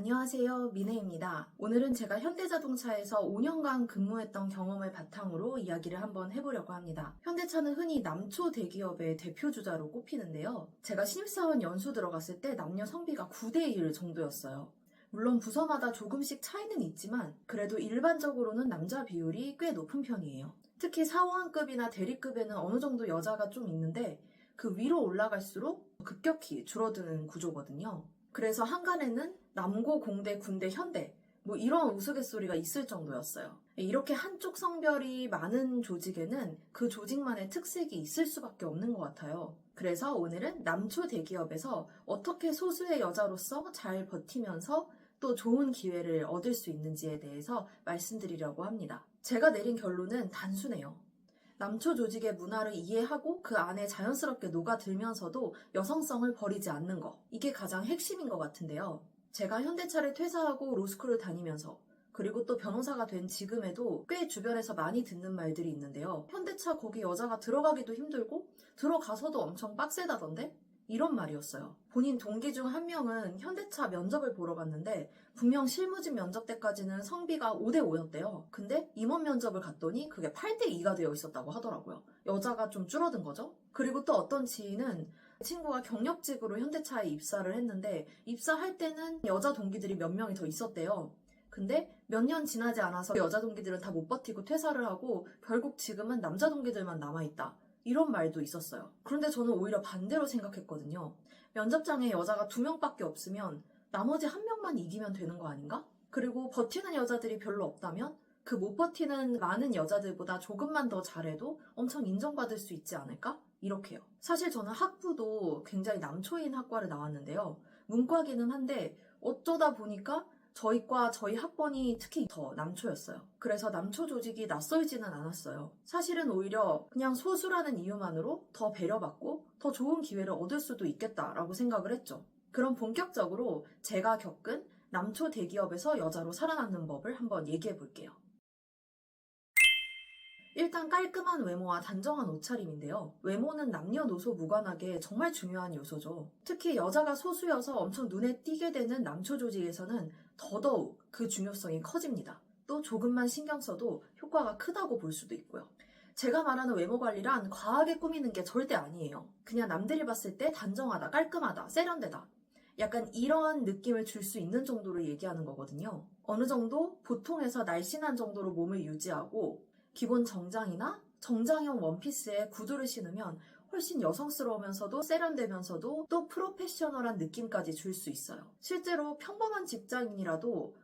안녕하세요. 미네입니다. 오늘은 제가 현대자동차에서 5년간 근무했던 경험을 바탕으로 이야기를 한번 해보려고 합니다. 현대차는 흔히 남초 대기업의 대표주자로 꼽히는데요. 제가 신입사원 연수 들어갔을 때 남녀 성비가 9대1 정도였어요. 물론 부서마다 조금씩 차이는 있지만 그래도 일반적으로는 남자 비율이 꽤 높은 편이에요. 특히 사원급이나 대리급에는 어느 정도 여자가 좀 있는데 그 위로 올라갈수록 급격히 줄어드는 구조거든요. 그래서 한간에는 남고, 공대, 군대, 현대 이런 우스갯소리가 있을 정도였어요. 이렇게 한쪽 성별이 많은 조직에는 그 조직만의 특색이 있을 수밖에 없는 것 같아요. 그래서 오늘은 남초 대기업에서 어떻게 소수의 여자로서 잘 버티면서 또 좋은 기회를 얻을 수 있는지에 대해서 말씀드리려고 합니다. 제가 내린 결론은 단순해요. 남초 조직의 문화를 이해하고 그 안에 자연스럽게 녹아들면서도 여성성을 버리지 않는 것. 이게 가장 핵심인 것 같은데요. 제가 현대차를 퇴사하고 로스쿨을 다니면서 그리고 또 변호사가 된 지금에도 꽤 주변에서 많이 듣는 말들이 있는데요. 현대차 거기 여자가 들어가기도 힘들고 들어가서도 엄청 빡세다던데? 이런 말이었어요. 본인 동기 중 한 명은 현대차 면접을 보러 갔는데 분명 실무진 면접 때까지는 성비가 5대5였대요. 근데 임원 면접을 갔더니 그게 8대2가 되어 있었다고 하더라고요. 여자가 좀 줄어든 거죠. 그리고 또 어떤 지인은 친구가 경력직으로 현대차에 입사를 했는데 입사할 때는 여자 동기들이 몇 명이 더 있었대요. 근데 몇 년 지나지 않아서 여자 동기들은 다 못 버티고 퇴사를 하고 결국 지금은 남자 동기들만 남아있다. 이런 말도 있었어요. 그런데 저는 오히려 반대로 생각했거든요. 면접장에 여자가 2명밖에 없으면 나머지 1명만 이기면 되는 거 아닌가? 그리고 버티는 여자들이 별로 없다면 그 못 버티는 많은 여자들보다 조금만 더 잘해도 엄청 인정받을 수 있지 않을까? 이렇게요. 사실 저는 학부도 굉장히 남초인 학과를 나왔는데요. 문과기는 한데 어쩌다 보니까 저희 과, 저희 학번이 특히 더 남초였어요. 그래서 남초 조직이 낯설지는 않았어요. 사실은 오히려 그냥 소수라는 이유만으로 더 배려받고 더 좋은 기회를 얻을 수도 있겠다라고 생각을 했죠. 그럼 본격적으로 제가 겪은 남초 대기업에서 여자로 살아남는 법을 한번 얘기해 볼게요. 일단 깔끔한 외모와 단정한 옷차림인데요. 외모는 남녀노소 무관하게 정말 중요한 요소죠. 특히 여자가 소수여서 엄청 눈에 띄게 되는 남초 조직에서는 더더욱 그 중요성이 커집니다. 또 조금만 신경 써도 효과가 크다고 볼 수도 있고요. 제가 말하는 외모 관리란 과하게 꾸미는 게 절대 아니에요. 그냥 남들이 봤을 때 단정하다, 깔끔하다, 세련되다. 약간 이런 느낌을 줄 수 있는 정도로 얘기하는 거거든요. 어느 정도 보통에서 날씬한 정도로 몸을 유지하고 기본 정장이나 정장형 원피스에 구두를 신으면 훨씬 여성스러우면서도 세련되면서도 또 프로페셔널한 느낌까지 줄 수 있어요. 실제로 평범한 직장인이라도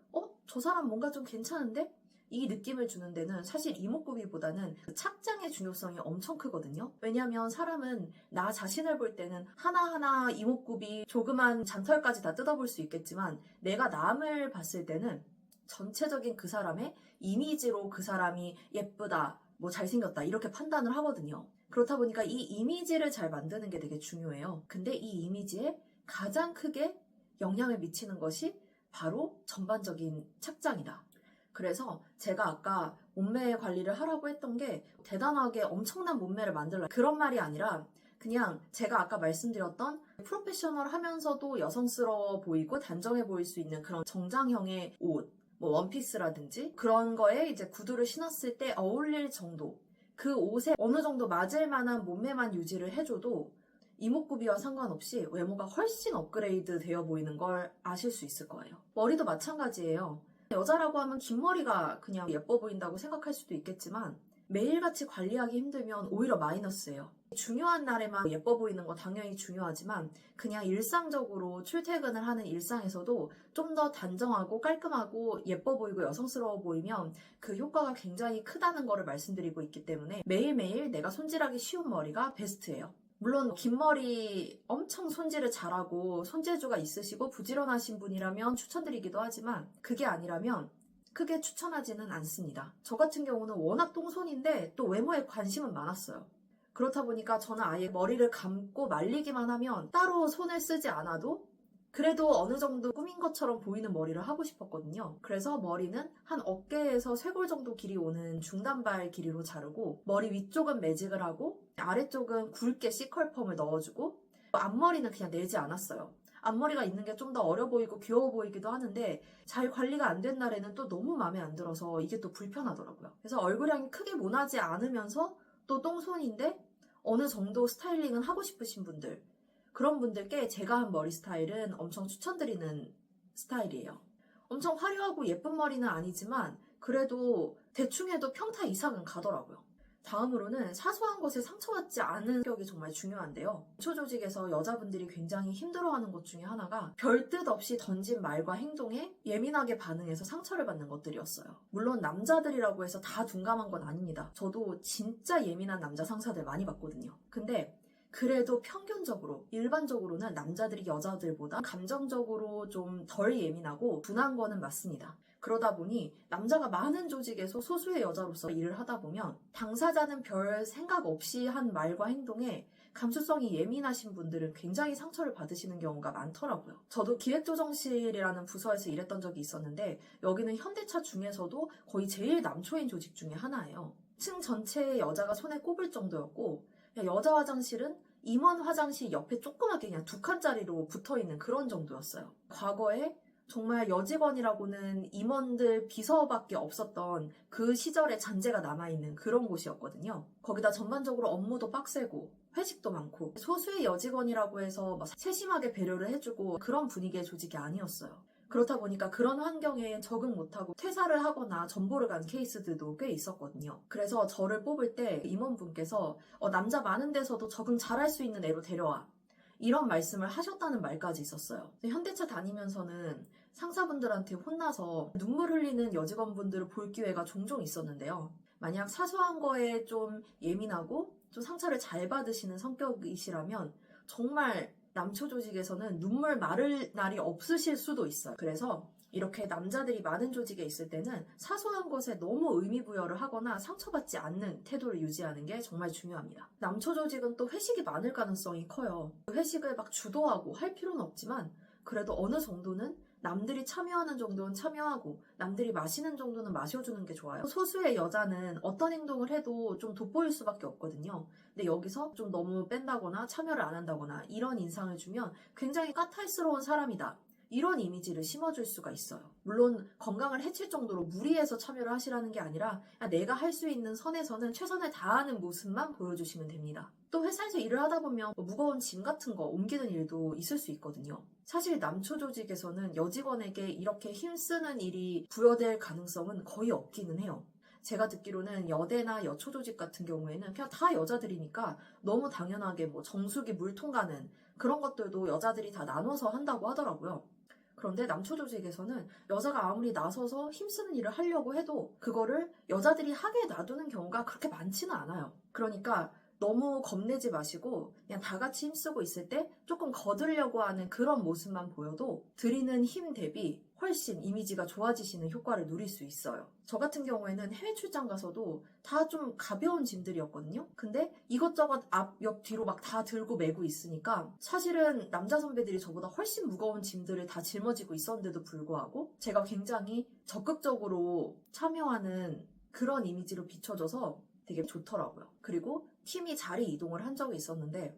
저 사람 뭔가 좀 괜찮은데? 이 느낌을 주는 데는 사실 이목구비보다는 착장의 중요성이 엄청 크거든요. 왜냐하면 사람은 나 자신을 볼 때는 하나하나 이목구비, 조그만 잔털까지 다 뜯어볼 수 있겠지만 내가 남을 봤을 때는 전체적인 그 사람의 이미지로 그 사람이 예쁘다, 잘생겼다 이렇게 판단을 하거든요. 그렇다 보니까 이 이미지를 잘 만드는 게 되게 중요해요. 근데 이 이미지에 가장 크게 영향을 미치는 것이 바로 전반적인 착장이다. 그래서 제가 아까 몸매 관리를 하라고 했던 게 대단하게 엄청난 몸매를 만들라 그런 말이 아니라 그냥 제가 아까 말씀드렸던 프로페셔널 하면서도 여성스러워 보이고 단정해 보일 수 있는 그런 정장형의 옷, 원피스라든지 그런 거에 이제 구두를 신었을 때 어울릴 정도, 그 옷에 어느 정도 맞을 만한 몸매만 유지를 해줘도 이목구비와 상관없이 외모가 훨씬 업그레이드 되어 보이는 걸 아실 수 있을 거예요. 머리도 마찬가지예요. 여자라고 하면 긴 머리가 그냥 예뻐 보인다고 생각할 수도 있겠지만 매일같이 관리하기 힘들면 오히려 마이너스예요. 중요한 날에만 예뻐 보이는 거 당연히 중요하지만 그냥 일상적으로 출퇴근을 하는 일상에서도 좀 더 단정하고 깔끔하고 예뻐 보이고 여성스러워 보이면 그 효과가 굉장히 크다는 거를 말씀드리고 있기 때문에 매일매일 내가 손질하기 쉬운 머리가 베스트예요. 물론 긴 머리 엄청 손질을 잘하고 손재주가 있으시고 부지런하신 분이라면 추천드리기도 하지만 그게 아니라면 크게 추천하지는 않습니다. 저 같은 경우는 워낙 똥손인데 또 외모에 관심은 많았어요. 그렇다 보니까 저는 아예 머리를 감고 말리기만 하면 따로 손을 쓰지 않아도 그래도 어느 정도 꾸민 것처럼 보이는 머리를 하고 싶었거든요. 그래서 머리는 한 어깨에서 쇄골 정도 길이 오는 중단발 길이로 자르고 머리 위쪽은 매직을 하고 아래쪽은 굵게 C컬펌을 넣어주고 앞머리는 그냥 내지 않았어요. 앞머리가 있는 게 좀 더 어려 보이고 귀여워 보이기도 하는데 잘 관리가 안 된 날에는 또 너무 마음에 안 들어서 이게 또 불편하더라고요. 그래서 얼굴형이 크게 모나지 않으면서 또 똥손인데 어느 정도 스타일링은 하고 싶으신 분들, 그런 분들께 제가 한 머리 스타일은 엄청 추천드리는 스타일이에요. 엄청 화려하고 예쁜 머리는 아니지만 그래도 대충 해도 평타 이상은 가더라고요. 다음으로는 사소한 것에 상처받지 않은 격이 정말 중요한데요. 초조직에서 여자분들이 굉장히 힘들어하는 것 중에 하나가 별 뜻 없이 던진 말과 행동에 예민하게 반응해서 상처를 받는 것들이었어요. 물론 남자들이라고 해서 다 둔감한 건 아닙니다. 저도 진짜 예민한 남자 상사들 많이 봤거든요. 근데 그래도 평균적으로, 일반적으로는 남자들이 여자들보다 감정적으로 좀 덜 예민하고 둔한 거는 맞습니다. 그러다 보니 남자가 많은 조직에서 소수의 여자로서 일을 하다 보면 당사자는 별 생각 없이 한 말과 행동에 감수성이 예민하신 분들은 굉장히 상처를 받으시는 경우가 많더라고요. 저도 기획조정실이라는 부서에서 일했던 적이 있었는데 여기는 현대차 중에서도 거의 제일 남초인 조직 중에 하나예요. 층 전체의 여자가 손에 꼽을 정도였고 여자 화장실은 임원 화장실 옆에 조그맣게 그냥 2칸짜리로 붙어있는 그런 정도였어요. 과거에 정말 여직원이라고는 임원들 비서밖에 없었던 그 시절의 잔재가 남아있는 그런 곳이었거든요. 거기다 전반적으로 업무도 빡세고 회식도 많고 소수의 여직원이라고 해서 막 세심하게 배려를 해주고 그런 분위기의 조직이 아니었어요. 그렇다 보니까 그런 환경에 적응 못하고 퇴사를 하거나 전보를 간 케이스들도 꽤 있었거든요. 그래서 저를 뽑을 때 임원분께서 남자 많은 데서도 적응 잘할 수 있는 애로 데려와. 이런 말씀을 하셨다는 말까지 있었어요. 현대차 다니면서는 상사분들한테 혼나서 눈물 흘리는 여직원분들을 볼 기회가 종종 있었는데요. 만약 사소한 거에 좀 예민하고 좀 상처를 잘 받으시는 성격이시라면 정말 남초 조직에서는 눈물 마를 날이 없으실 수도 있어요. 그래서 이렇게 남자들이 많은 조직에 있을 때는 사소한 것에 너무 의미 부여를 하거나 상처받지 않는 태도를 유지하는 게 정말 중요합니다. 남초 조직은 또 회식이 많을 가능성이 커요. 회식을 막 주도하고 할 필요는 없지만 그래도 어느 정도는 남들이 참여하는 정도는 참여하고 남들이 마시는 정도는 마셔주는 게 좋아요. 소수의 여자는 어떤 행동을 해도 좀 돋보일 수밖에 없거든요. 근데 여기서 좀 너무 뺀다거나 참여를 안 한다거나 이런 인상을 주면 굉장히 까탈스러운 사람이다. 이런 이미지를 심어줄 수가 있어요. 물론 건강을 해칠 정도로 무리해서 참여를 하시라는 게 아니라 내가 할 수 있는 선에서는 최선을 다하는 모습만 보여주시면 됩니다. 또 회사에서 일을 하다 보면 무거운 짐 같은 거 옮기는 일도 있을 수 있거든요. 사실 남초 조직에서는 여직원에게 이렇게 힘쓰는 일이 부여될 가능성은 거의 없기는 해요. 제가 듣기로는 여대나 여초 조직 같은 경우에는 그냥 다 여자들이니까 너무 당연하게 뭐 정수기 물통 가는 그런 것들도 여자들이 다 나눠서 한다고 하더라고요. 그런데 남초 조직에서는 여자가 아무리 나서서 힘쓰는 일을 하려고 해도 그거를 여자들이 하게 놔두는 경우가 그렇게 많지는 않아요. 그러니까 너무 겁내지 마시고 그냥 다 같이 힘쓰고 있을 때 조금 거들려고 하는 그런 모습만 보여도 드리는 힘 대비 훨씬 이미지가 좋아지시는 효과를 누릴 수 있어요. 저 같은 경우에는 해외 출장 가서도 다 좀 가벼운 짐들이었거든요. 근데 이것저것 앞, 옆, 뒤로 막 다 들고 메고 있으니까 사실은 남자 선배들이 저보다 훨씬 무거운 짐들을 다 짊어지고 있었는데도 불구하고 제가 굉장히 적극적으로 참여하는 그런 이미지로 비춰져서 되게 좋더라고요. 그리고 팀이 자리 이동을 한 적이 있었는데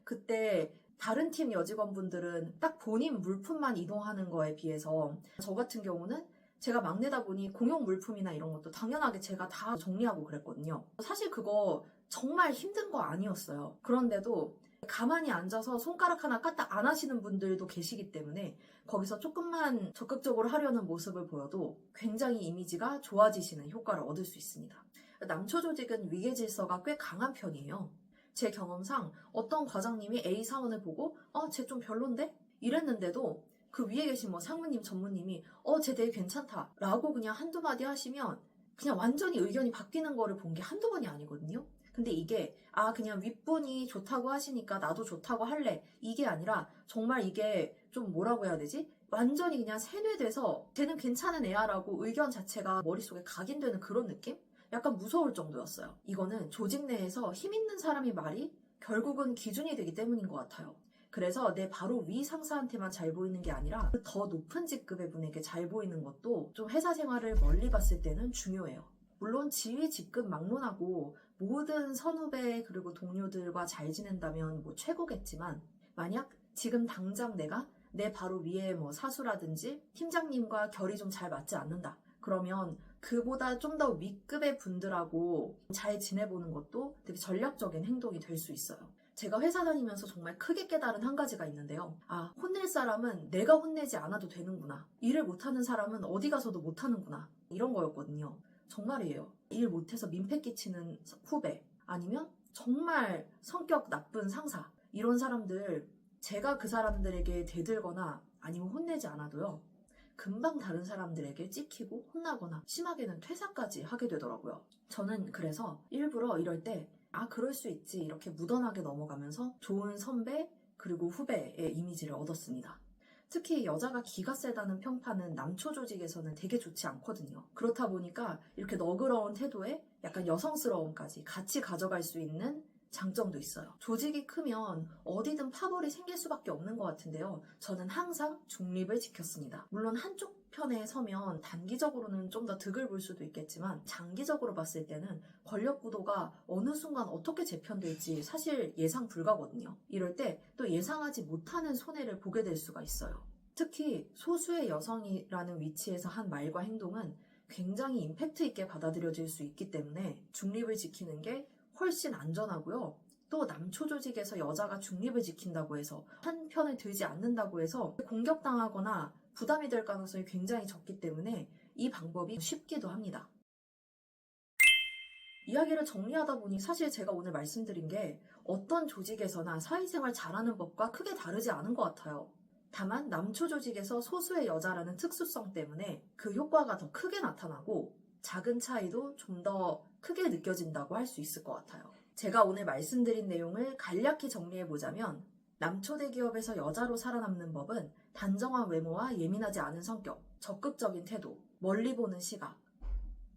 그때 다른 팀 여직원분들은 딱 본인 물품만 이동하는 거에 비해서 저 같은 경우는 제가 막내다 보니 공용 물품이나 이런 것도 당연하게 제가 다 정리하고 그랬거든요. 사실 그거 정말 힘든 거 아니었어요. 그런데도 가만히 앉아서 손가락 하나 까딱 안 하시는 분들도 계시기 때문에 거기서 조금만 적극적으로 하려는 모습을 보여도 굉장히 이미지가 좋아지시는 효과를 얻을 수 있습니다. 남초 조직은 위계 질서가 꽤 강한 편이에요. 제 경험상 어떤 과장님이 A 사원을 보고 쟤 좀 별론데? 이랬는데도 그 위에 계신 뭐 상무님, 전무님이 쟤 되게 괜찮다 라고 그냥 한두 마디 하시면 그냥 완전히 의견이 바뀌는 거를 본 게 한두 번이 아니거든요. 근데 이게 그냥 윗분이 좋다고 하시니까 나도 좋다고 할래 이게 아니라 정말 이게 좀 뭐라고 해야 되지? 완전히 그냥 세뇌돼서 쟤는 괜찮은 애야 라고 의견 자체가 머릿속에 각인되는 그런 느낌? 약간 무서울 정도였어요. 이거는 조직 내에서 힘 있는 사람이 말이 결국은 기준이 되기 때문인 것 같아요. 그래서 내 바로 위 상사한테만 잘 보이는 게 아니라 더 높은 직급의 분에게 잘 보이는 것도 좀 회사 생활을 멀리 봤을 때는 중요해요. 물론 지위 직급 막론하고 모든 선후배 그리고 동료들과 잘 지낸다면 뭐 최고겠지만 만약 지금 당장 내가 내 바로 위에 뭐 사수라든지 팀장님과 결이 좀 잘 맞지 않는다. 그러면 그보다 좀 더 윗급의 분들하고 잘 지내보는 것도 되게 전략적인 행동이 될 수 있어요. 제가 회사 다니면서 정말 크게 깨달은 한 가지가 있는데요. 아, 혼낼 사람은 내가 혼내지 않아도 되는구나. 일을 못하는 사람은 어디 가서도 못하는구나. 이런 거였거든요. 정말이에요. 일 못해서 민폐 끼치는 후배, 아니면 정말 성격 나쁜 상사, 이런 사람들, 제가 그 사람들에게 대들거나 아니면 혼내지 않아도요, 금방 다른 사람들에게 찍히고 혼나거나 심하게는 퇴사까지 하게 되더라고요. 저는 그래서 일부러 이럴 때 그럴 수 있지 이렇게 무던하게 넘어가면서 좋은 선배 그리고 후배의 이미지를 얻었습니다. 특히 여자가 기가 세다는 평판은 남초 조직에서는 되게 좋지 않거든요. 그렇다 보니까 이렇게 너그러운 태도에 약간 여성스러움까지 같이 가져갈 수 있는 장점도 있어요. 조직이 크면 어디든 파벌이 생길 수밖에 없는 것 같은데요. 저는 항상 중립을 지켰습니다. 물론 한쪽 편에 서면 단기적으로는 좀 더 득을 볼 수도 있겠지만 장기적으로 봤을 때는 권력 구도가 어느 순간 어떻게 재편될지 사실 예상 불가거든요. 이럴 때 또 예상하지 못하는 손해를 보게 될 수가 있어요. 특히 소수의 여성이라는 위치에서 한 말과 행동은 굉장히 임팩트 있게 받아들여질 수 있기 때문에 중립을 지키는 게 훨씬 안전하고요. 또 남초 조직에서 여자가 중립을 지킨다고 해서 한 편을 들지 않는다고 해서 공격당하거나 부담이 될 가능성이 굉장히 적기 때문에 이 방법이 쉽기도 합니다. 이야기를 정리하다 보니 사실 제가 오늘 말씀드린 게 어떤 조직에서나 사회생활 잘하는 법과 크게 다르지 않은 것 같아요. 다만 남초 조직에서 소수의 여자라는 특수성 때문에 그 효과가 더 크게 나타나고 작은 차이도 좀 더 크게 느껴진다고 할 수 있을 것 같아요. 제가 오늘 말씀드린 내용을 간략히 정리해보자면 남초 대기업에서 여자로 살아남는 법은 단정한 외모와 예민하지 않은 성격, 적극적인 태도, 멀리 보는 시각,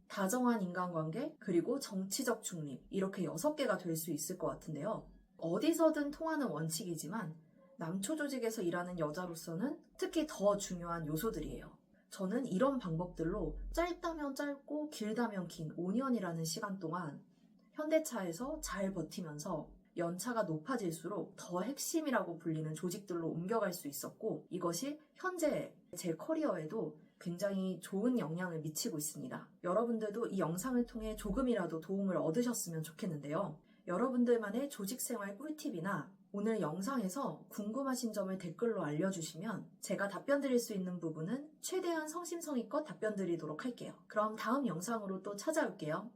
다정한 인간관계, 그리고 정치적 중립, 이렇게 6개가 될 수 있을 것 같은데요. 어디서든 통하는 원칙이지만 남초 조직에서 일하는 여자로서는 특히 더 중요한 요소들이에요. 저는 이런 방법들로 짧다면 짧고 길다면 긴 5년이라는 시간 동안 현대차에서 잘 버티면서 연차가 높아질수록 더 핵심이라고 불리는 조직들로 옮겨갈 수 있었고, 이것이 현재 제 커리어에도 굉장히 좋은 영향을 미치고 있습니다. 여러분들도 이 영상을 통해 조금이라도 도움을 얻으셨으면 좋겠는데요. 여러분들만의 조직생활 꿀팁이나 오늘 영상에서 궁금하신 점을 댓글로 알려주시면 제가 답변 드릴 수 있는 부분은 최대한 성심성의껏 답변 드리도록 할게요. 그럼 다음 영상으로 또 찾아올게요.